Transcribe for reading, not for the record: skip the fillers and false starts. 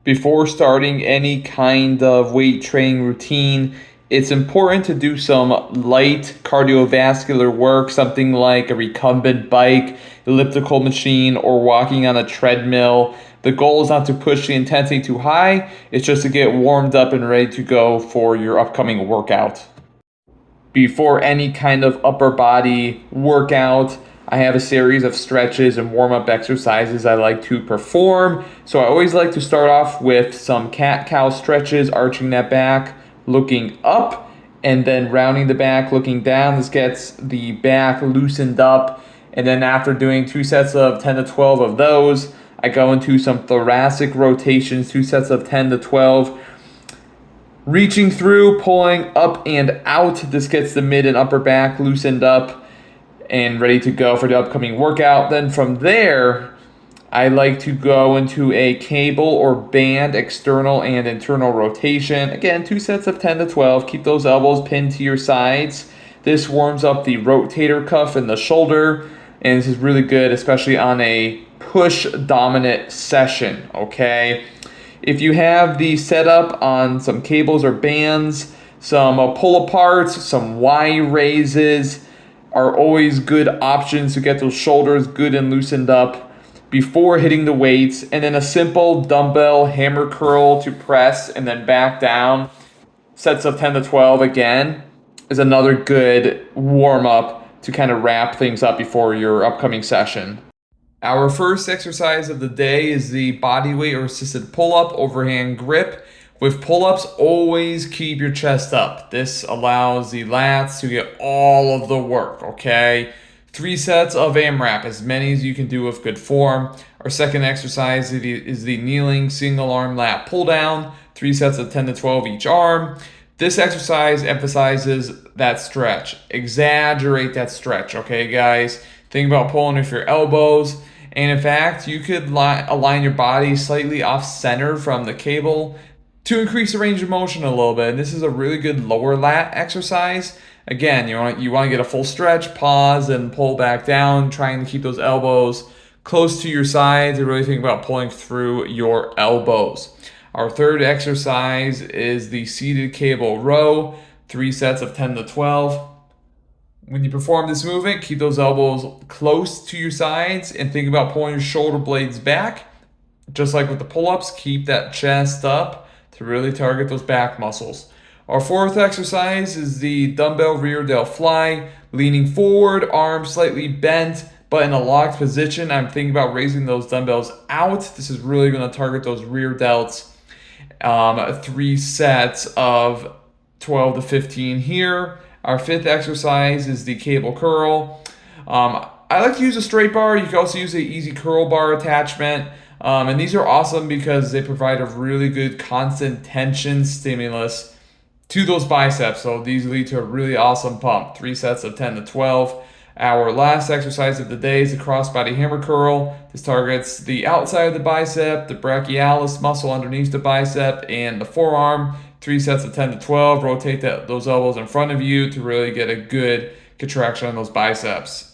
Before starting any kind of weight training routine, it's important to do some light cardiovascular work, something like a recumbent bike, elliptical machine, or walking on a treadmill. The goal is not to push the intensity too high, it's just to get warmed up and ready to go for your upcoming workout. Before any kind of upper body workout, I have a series of stretches and warm up exercises I like to perform. So I always like to start off with some cat cow stretches, arching that back, looking up, and then rounding the back, looking down. This gets the back loosened up. And then after doing 2 sets of 10 to 12 of those, I go into some thoracic rotations, 2 sets of 10 to 12. Reaching through, pulling up and out. This gets the mid and upper back loosened up and ready to go for the upcoming workout. Then from there, I like to go into a cable or band external and internal rotation. Again, 2 sets of 10 to 12. Keep those elbows pinned to your sides. This warms up the rotator cuff and the shoulder, and this is really good, especially on a push dominant session, okay? If you have the setup on some cables or bands, some pull aparts, some Y raises are always good options to get those shoulders good and loosened up before hitting the weights. And then a simple dumbbell hammer curl to press and then back down. Sets of 10 to 12 again is another good warm up to kind of wrap things up before your upcoming session. Our first exercise of the day is the bodyweight or assisted pull-up overhand grip. With pull-ups, always keep your chest up. This allows the lats to get all of the work, okay? 3 sets of AMRAP, as many as you can do with good form. Our second exercise is the kneeling single arm lat pull down, 3 sets of 10 to 12 each arm. This exercise emphasizes that stretch. Exaggerate that stretch, okay, guys? Think about pulling with your elbows. And in fact, you could align your body slightly off center from the cable to increase the range of motion a little bit. And this is a really good lower lat exercise. Again, you want to get a full stretch, pause, and pull back down, trying to keep those elbows close to your sides and really think about pulling through your elbows. Our third exercise is the seated cable row, 3 sets of 10 to 12. When you perform this movement, keep those elbows close to your sides and think about pulling your shoulder blades back. Just like with the pull-ups, keep that chest up to really target those back muscles. Our fourth exercise is the dumbbell rear delt fly, leaning forward, arms slightly bent, but in a locked position. I'm thinking about raising those dumbbells out. This is really going to target those rear delts. 3 sets of 12 to 15 here. Our fifth exercise is the cable curl. I like to use a straight bar. You can also use an easy curl bar attachment. And these are awesome because they provide a really good constant tension stimulus to those biceps. So these lead to a really awesome pump. 3 sets of 10 to 12. Our last exercise of the day is the crossbody hammer curl. This targets the outside of the bicep, the brachialis muscle underneath the bicep, and the forearm. 3 sets of 10 to 12. Rotate those elbows in front of you to really get a good contraction on those biceps.